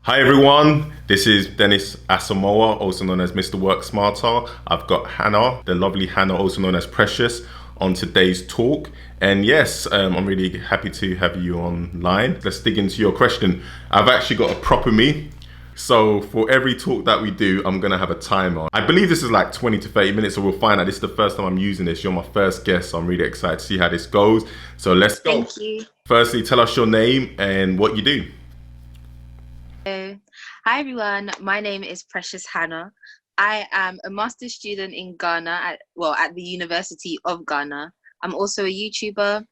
Hi everyone, this is Dennis Asamoah, also known as Mr. Work Smarter. I've got Hannah, the lovely Hannah, also known as Precious, on today's talk. And yes, I'm really happy to have you online. Let's dig into your question. I've actually got a proper me. So for every talk that we do, I'm gonna have a timer. I believe this is like 20 to 30 minutes, so we'll find out. This is the first time I'm using this. You're my first guest, so I'm really excited to see how this goes. So let's go. Thank you. Firstly, tell us your name and what you do. So, hi everyone. My name is Precious Hannah. I am a master's student in Ghana at the University of Ghana. I'm also a YouTuber.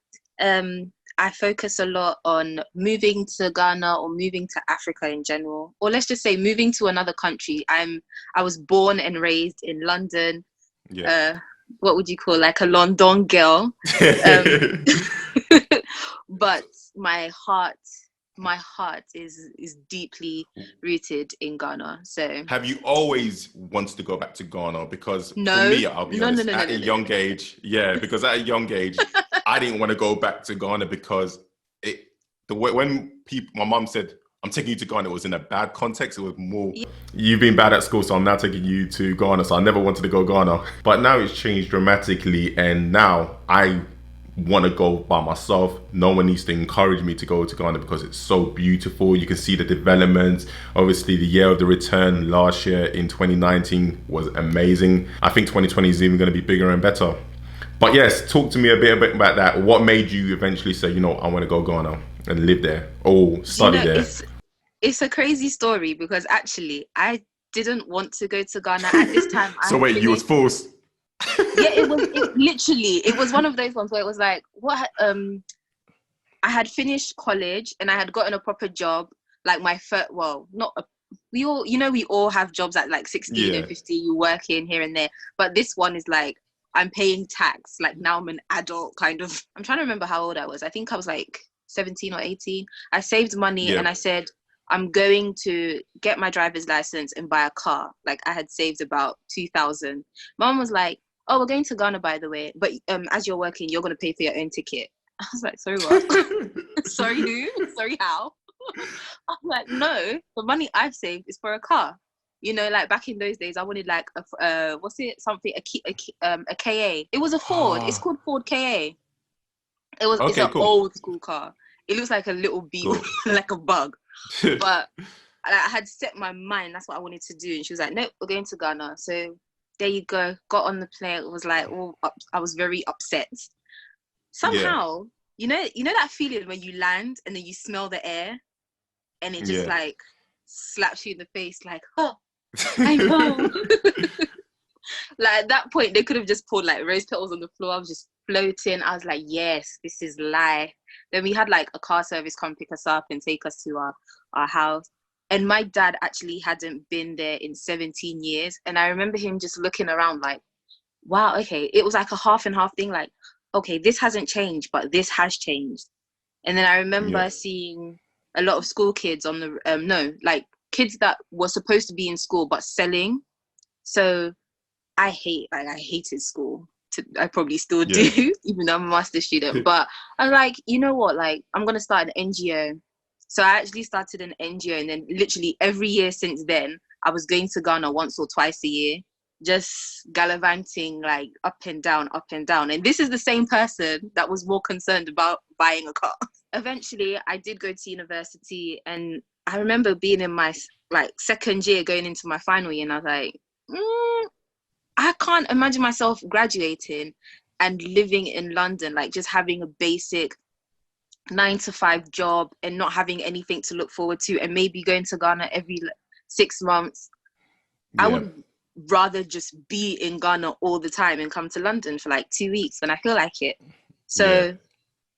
I focus a lot on moving to Ghana or moving to Africa in general, or let's just say moving to another country. I was born and raised in London. Yeah. Uh, what would you call like a London girl? Um, but my heart my heart is deeply rooted in Ghana. So Have you always wanted to go back to Ghana? Because for no, me, I'll be no, no, honest, no, no, at a no, no, no, young no. age, yeah, because at a young age, I didn't want to go back to Ghana because it the way when people my mom said, I'm taking you to Ghana, it was in a bad context. It was more Yeah, you've been bad at school, so I'm now taking you to Ghana. So I never wanted to go Ghana. But now it's changed dramatically and now I want to go by myself. No one needs to encourage me to go to Ghana because it's so beautiful. You can see the developments. Obviously, the year of the return last year in 2019 was amazing. I think 2020 is even going to be bigger and better. But yes, talk to me a bit about that. What made you eventually say, I want to go Ghana and live there or do you study know there? it's a crazy story because actually I didn't want to go to Ghana at this time. I So had wait, you was finished. forced. Yeah, it was one of those ones where it was like I had finished college and I had gotten a proper job. Like my first, well, not a, we all have jobs at like 16 and Yeah, 15, you work in here and there. But this one is like, I'm paying tax. Like now I'm an adult kind of. I'm trying to remember how old I was. I think I was like 17 or 18. I saved money yeah. and I said, I'm going to get my driver's license and buy a car. Like I had saved about 2,000. Mom was like, oh, we're going to Ghana, by the way. But as you're working, you're going to pay for your own ticket. I was like, sorry, what? Sorry, who? Sorry, how? I'm like, no, the money I've saved is for a car. Like back in those days, I wanted like what's it? Something a KA. It was a Ford. It's Ah, called Ford KA. It's okay, an cool. old school car. It looks like a little beetle, Good. like a bug. But I had set my mind. That's what I wanted to do. And she was like, nope, we're going to Ghana. So there you go. Got on the plane. It was like, I was very upset. Yeah, Somehow, that feeling when you land and then you smell the air and it just yeah. like slaps you in the face, like, oh, I'm home. Like at that point, they could have just poured like rose petals on the floor. I was just floating. I was like, yes, this is life. Then we had like a car service come pick us up and take us to our house. And my dad actually hadn't been there in 17 years. And I remember him just looking around like, wow, okay. It was like a half and half thing, like, okay, this hasn't changed, but this has changed. And then I Yeah. remember seeing a lot of school kids on the no, like kids that were supposed to be in school but selling. So I hated school. I probably still do, Yeah. even though I'm a master's student. But I was like, you know what? Like, I'm gonna start an NGO. So I actually started an NGO, and then literally every year since then, I was going to Ghana once or twice a year, just gallivanting like up and down, up and down. And this is the same person that was more concerned about buying a car. Eventually, I did go to university, and I remember being in my like second year, going into my final year, and I was like. I can't imagine myself graduating and living in London, like just having a basic 9 to 5 job and not having anything to look forward to, and maybe going to Ghana every 6 months. I Yeah. would rather just be in Ghana all the time and come to London for like 2 weeks when I feel like it. Yeah. So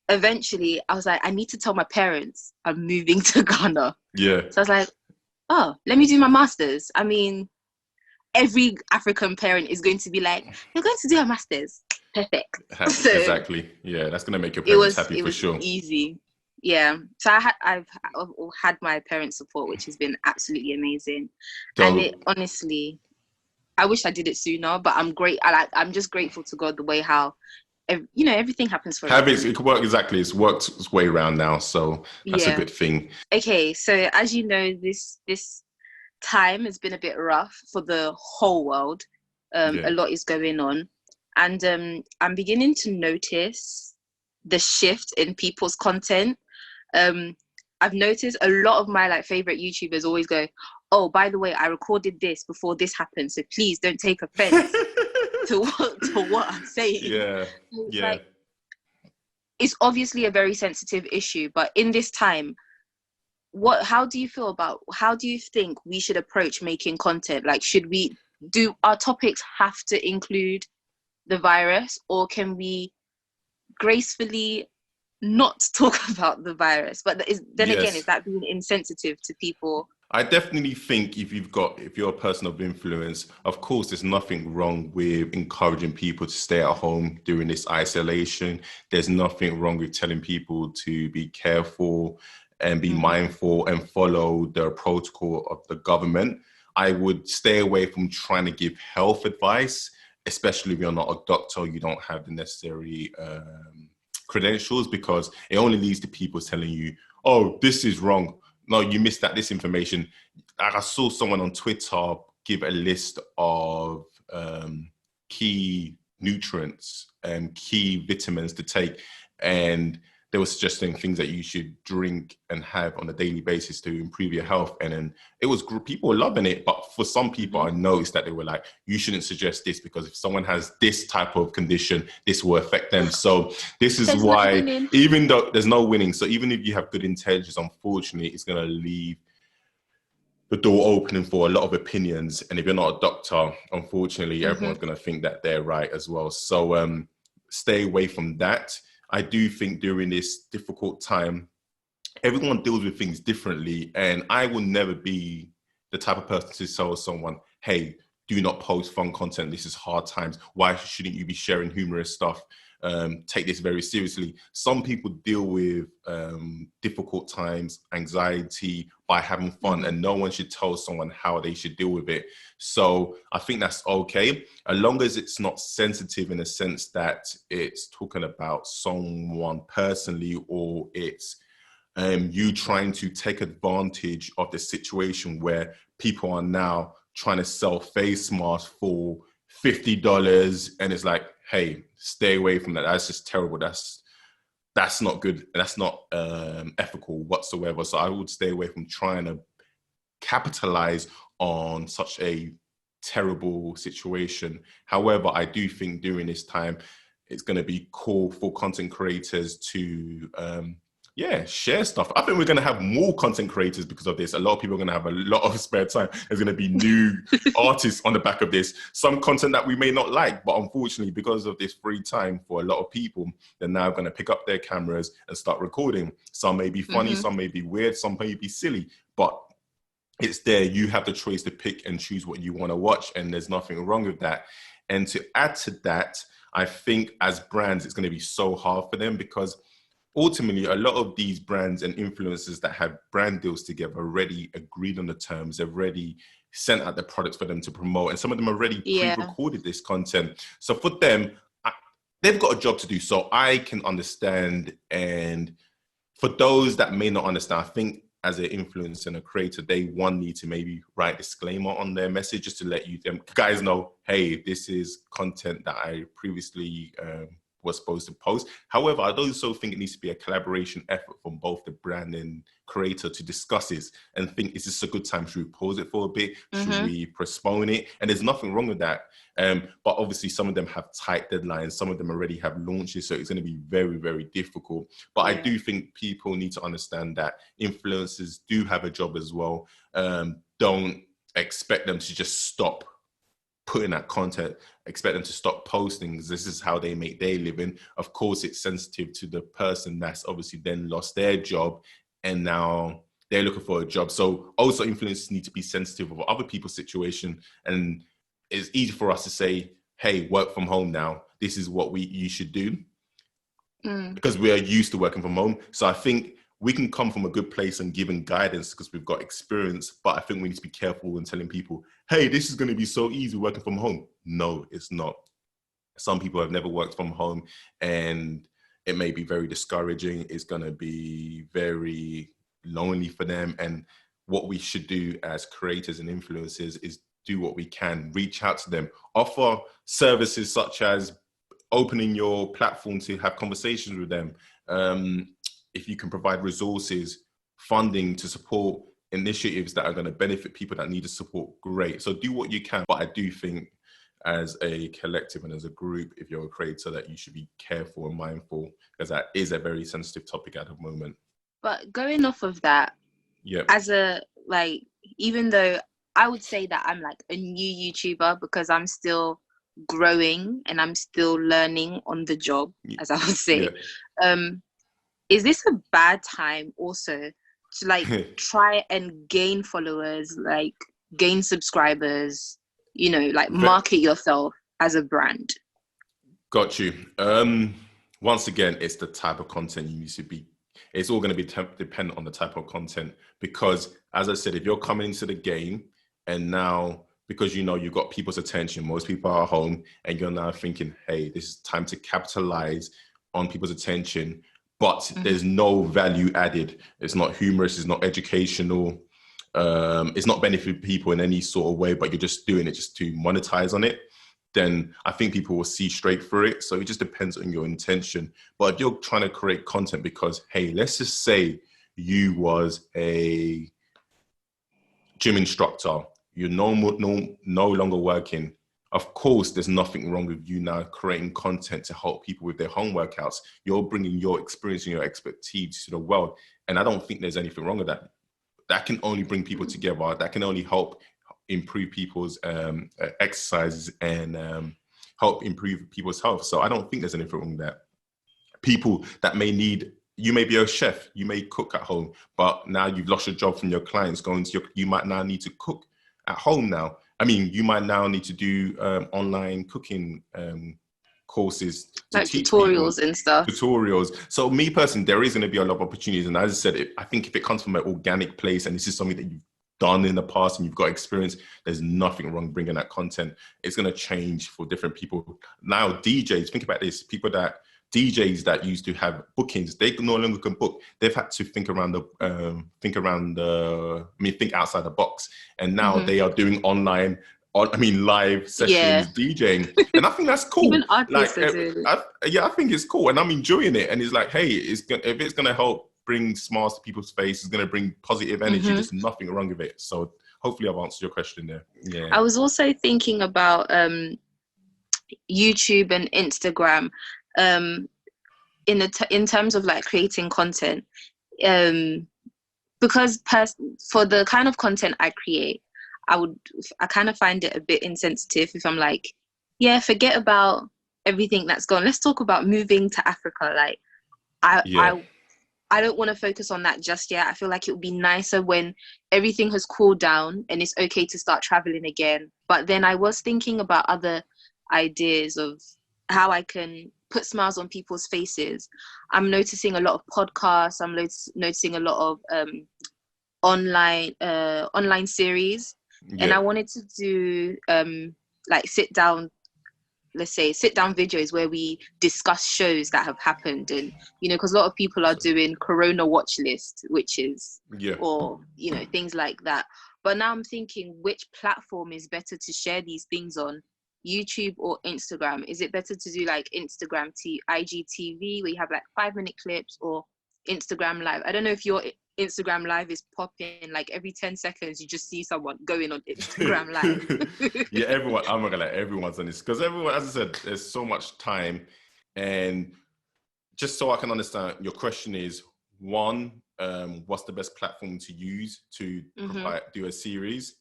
eventually I was like, I need to tell my parents I'm moving to Ghana. Yeah. So I was like, oh, let me do my master's. I mean, every African parent is going to be like, you're going to do a master's. Perfect. So Exactly. Yeah, that's gonna make your it parents was happy it for was sure. easy. Yeah. So I've had my parents' support, which has been absolutely amazing. And it So honestly, I wish I did it sooner, but I'm great. I'm just grateful to God the way how everything happens for a Habits, reason. it could work exactly. It's worked its way around now, so that's a Yeah. good thing. Okay, so as you know, this time has been a bit rough for the whole world. A Yeah. lot is going on, and I'm beginning to notice the shift in people's content. Um, I've noticed a lot of my like favorite YouTubers always go, "Oh, by the way, I recorded this before this happened, so please don't take offense to what I'm saying." Yeah, So it's yeah. like it's obviously a very sensitive issue, but in this time, how do you feel about how do you think we should approach making content? Like, should we do our topics have to include the virus, or can we gracefully not talk about the virus? But then again, is Yes. that being insensitive to people? I definitely think if you're a person of influence, of course, there's nothing wrong with encouraging people to stay at home during this isolation. There's nothing wrong with telling people to be careful and be Mm-hmm. mindful and follow the protocol of the government. I would stay away from trying to give health advice, especially if you're not a doctor, you don't have the necessary credentials, because it only leads to people telling you, oh, this is wrong. No, you missed that, this information. Like I saw someone on Twitter give a list of key nutrients and key vitamins to take. And they were suggesting things that you should drink and have on a daily basis to improve your health. And then people were loving it. But for some people, Mm-hmm. I noticed that they were like, you shouldn't suggest this because if someone has this type of condition, this will affect them. So this is There's no why, winning. even though there's no winning, so even if you have good intelligence, unfortunately, it's going to leave the door opening for a lot of opinions. And if you're not a doctor, unfortunately, Mm-hmm. everyone's going to think that they're right as well. So stay away from that. I do think during this difficult time, everyone deals with things differently. And I will never be the type of person to tell someone, hey, do not post fun content. This is hard times. Why shouldn't you be sharing humorous stuff? Take this very seriously. Some people deal with difficult times, anxiety by having fun, Mm-hmm. and no one should tell someone how they should deal with it. So I think that's okay, as long as it's not sensitive in a sense that it's talking about someone personally, or it's you trying to take advantage of the situation where people are now trying to sell face masks for $50, and it's like, hey, stay away from that. That's just terrible. That's not good. That's not ethical whatsoever. So I would stay away from trying to capitalize on such a terrible situation. However, I do think during this time, it's going to be cool for content creators to share stuff. I think we're going to have more content creators because of this. A lot of people are going to have a lot of spare time. There's going to be new artists on the back of this. Some content that we may not like, but unfortunately, because of this free time for a lot of people, they're now going to pick up their cameras and start recording. Some may be funny, Mm-hmm. some may be weird, some may be silly, but it's there. You have the choice to pick and choose what you want to watch, and there's nothing wrong with that. And to add to that, I think as brands, it's going to be so hard for them, because ultimately, a lot of these brands and influencers that have brand deals together already agreed on the terms, they've already sent out the products for them to promote, and some of them already Yeah. pre-recorded this content. So for them, they've got a job to do. So I can understand. And for those that may not understand, I think as an influencer and a creator, they need to maybe write a disclaimer on their message just to let them guys know, hey, this is content that I previously was supposed to post. However, I also think it needs to be a collaboration effort from both the brand and creator to discuss this and think, is this a good time? Should we pause it for a bit? Should Mm-hmm. we postpone it? And there's nothing wrong with that. But obviously, some of them have tight deadlines. Some of them already have launches. So it's going to be very, very difficult. But I Yeah. do think people need to understand that influencers do have a job as well. Don't expect them to just stop putting out content, expect them to stop posting. This is how they make their living. Of course, it's sensitive to the person that's obviously then lost their job and now they're looking for a job. So also influencers need to be sensitive of other people's situation. And it's easy for us to say, hey, work from home now. This is what you should do, Mm. because we are used to working from home. So I think we can come from a good place and giving guidance because we've got experience, but I think we need to be careful in telling people, hey, this is going to be so easy working from home. No, it's not. Some people have never worked from home, and it may be very discouraging. It's going to be very lonely for them. And what we should do as creators and influencers is do what we can, reach out to them, offer services such as opening your platform to have conversations with them. If you can provide resources, funding to support initiatives that are going to benefit people that need the support, great. So do what you can. But I do think as a collective and as a group, if you're a creator, that you should be careful and mindful, because that is a very sensitive topic at the moment. But going off of that, yeah, as a, like, even though I would say that I'm like a new YouTuber because I'm still growing and I'm still learning on the job, as I would say, is this a bad time also to like try and gain followers, like gain subscribers, you know, like market yourself as a brand? Got you. Once again, it's the type of content you need to be. It's all going to be dependent on the type of content, because as I said, if you're coming into the game and now, because you know you've got people's attention, most people are home, and you're now thinking, hey, this is time to capitalize on people's attention, but there's no value added. It's not humorous, it's not educational, it's not benefiting people in any sort of way, but you're just doing it just to monetize on it, then I think people will see straight through it. So it just depends on your intention. But if you're trying to create content because, hey, let's just say you was a gym instructor, you're no longer working. Of course, there's nothing wrong with you now creating content to help people with their home workouts. You're bringing your experience and your expertise to the world. And I don't think there's anything wrong with that. That can only bring people together. That can only help improve people's exercises and help improve people's health. So I don't think there's anything wrong with that. People that may need, you may be a chef, you may cook at home, but now you've lost your job from your clients going to your, you might now need to cook at home now. I mean, you might now need to do online cooking courses to like teach tutorials people, and stuff. Tutorials. So me personally, there is going to be a lot of opportunities. And as I said, I think if it comes from an organic place and this is something that you've done in the past and you've got experience, there's nothing wrong bringing that content. It's going to change for different people. Now, DJs, think about this, DJs that used to have bookings, they no longer can book. They've had to think outside the box. And now they are doing online, live sessions, DJing. And I think that's cool. Even artists I think it's cool. And I'm enjoying it. And it's like, hey, if it's going to help bring smiles to people's face, it's going to bring positive energy. There's nothing wrong with it. So hopefully I've answered your question there. Yeah. I was also thinking about YouTube and Instagram in terms of like creating content, because for the kind of content I create, I kind of find it a bit insensitive if I'm like, yeah, forget about everything that's gone. Let's talk about moving to Africa. Like I don't want to focus on that just yet. I feel like it would be nicer when everything has cooled down and it's okay to start traveling again. But then I was thinking about other ideas of how I can put smiles on people's faces. I'm noticing a lot of podcasts. I'm noticing a lot of online series. Yeah. And I wanted to do like sit down videos where we discuss shows that have happened, and you know, because a lot of people are doing Corona watch list, which is or you know, things like that. But now I'm thinking, which platform is better to share these things on, YouTube or Instagram? Is it better to do like Instagram IGTV where you have like 5-minute clips, or Instagram Live? I don't know if your Instagram Live is popping, like every 10 seconds you just see someone going on Instagram Live. Yeah, everyone, I'm not gonna let everyone's on this, because everyone, as I said, there's so much time. And just so I can understand, your question is, one, what's the best platform to use to do a series?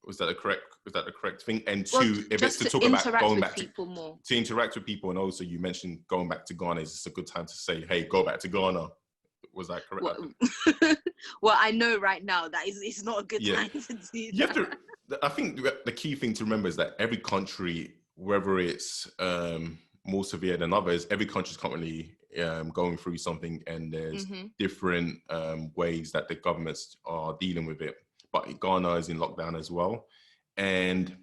Was that the correct thing? And two, if it's to talk about going back to interact with people, and also you mentioned going back to Ghana, is this a good time to say, hey, go back to Ghana? Was that correct? Well, I know right now that it's not a good time to do that. I think the key thing to remember is that every country, whether it's more severe than others, every country is currently going through something, and there's different ways that the governments are dealing with it. But Ghana is in lockdown as well. And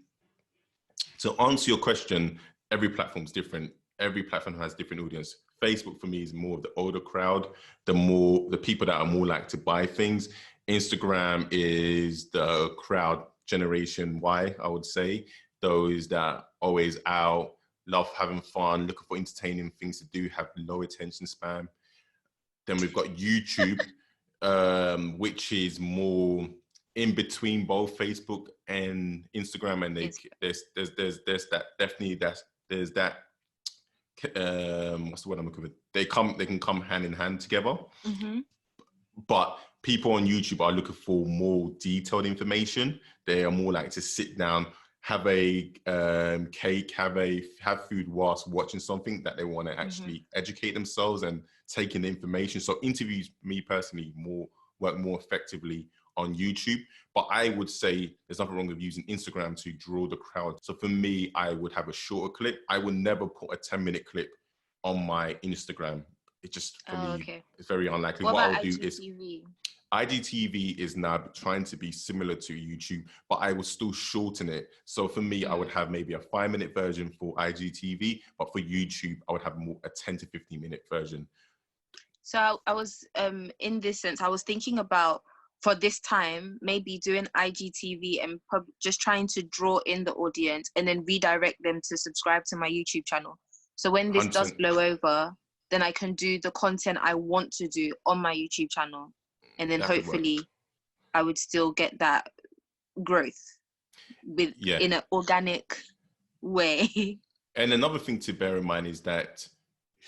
to answer your question, every platform's different. Every platform has different audience. Facebook for me is more of the older crowd, the people that are more like to buy things. Instagram is the crowd generation Y, I would say. Those that always out, love having fun, looking for entertaining things to do, have low attention span. Then we've got YouTube, which is more in between both Facebook and Instagram, and there's that definitely there's that what's the word I'm looking for? They can come hand in hand together. Mm-hmm. But people on YouTube are looking for more detailed information. They are more like to sit down, have a cake, have food whilst watching something that they want to actually educate themselves and take in the information. So interviews, me personally, work more effectively on YouTube. But I would say there's nothing wrong with using Instagram to draw the crowd. So for me, I would have a shorter clip. I would never put a 10-minute clip on my Instagram. It just, for me, it's very unlikely. What about I'll do IGTV? is IGTV is now trying to be similar to YouTube, but I will still shorten it. So for me, I would have maybe a 5-minute version for IGTV, but for YouTube, I would have a 10 to 15-minute version. So I was, in this sense, I was thinking about, for this time, maybe doing IGTV and just trying to draw in the audience and then redirect them to subscribe to my YouTube channel. So when this 100%. does blow over, then I can do the content I want to do on my YouTube channel. And then hopefully I would still get that growth in an organic way. And another thing to bear in mind is that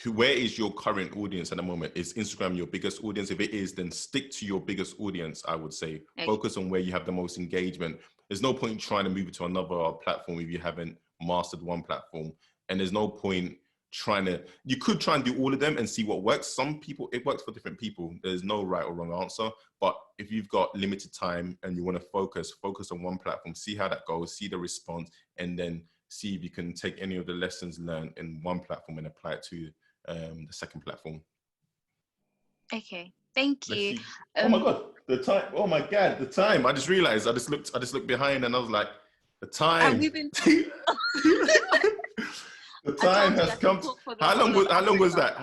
where is your current audience at the moment? Is Instagram your biggest audience? If it is, then stick to your biggest audience, I would say. Okay. Focus on where you have the most engagement. There's no point in trying to move it to another platform if you haven't mastered one platform. And there's no point you could try and do all of them and see what works. Some people, it works for different people. There's no right or wrong answer. But if you've got limited time and you want to focus on one platform, see how that goes, see the response, and then see if you can take any of the lessons learned in one platform and apply it to the second platform. Okay, thank you. Oh my God, the time. Oh my God, the time. I just realized, I just looked behind and I was like, the time. The time has come. How long was that?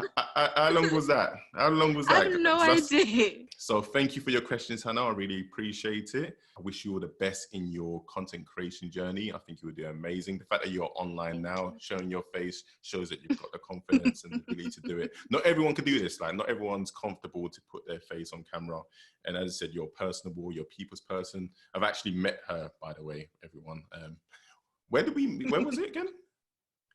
How long was that? I have no idea. So thank you for your questions, Hannah. I really appreciate it. I wish you all the best in your content creation journey. I think you will do amazing. The fact that you're online now, showing your face, shows that you've got the confidence and the ability to do it. Not everyone can do this. Like, not everyone's comfortable to put their face on camera. And as I said, you're personable, you're a people's person. I've actually met her, by the way, everyone. Where was it again?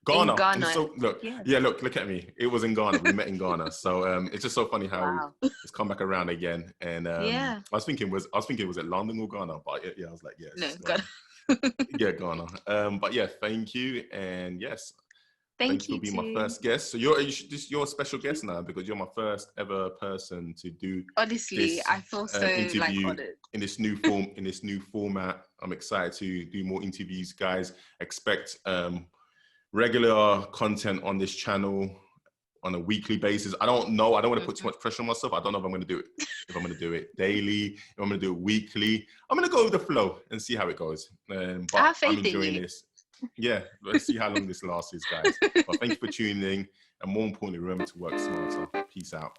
Ghana. In Ghana. So, look at me. It was in Ghana. We met in Ghana. So it's just so funny how it's come back around again. And I was thinking, was it London or Ghana? But I was like, yes. No, Ghana. Yeah, Ghana. But yeah, thank you. And yes, thank you for being my first guest. So you're a special guest now because you're my first ever person to do. Honestly, I feel so interview honored in this new form. In this new format, I'm excited to do more interviews, guys. Expect regular content on this channel on a weekly basis. I don't know. I don't want to put too much pressure on myself. I don't know if I'm going to do it. If I'm going to do it daily, if I'm going to do it weekly. I'm going to go with the flow and see how it goes. But I'm enjoying this. Yeah, let's see how long this lasts, guys. But thank you for tuning in. And more importantly, remember to work smarter. Peace out.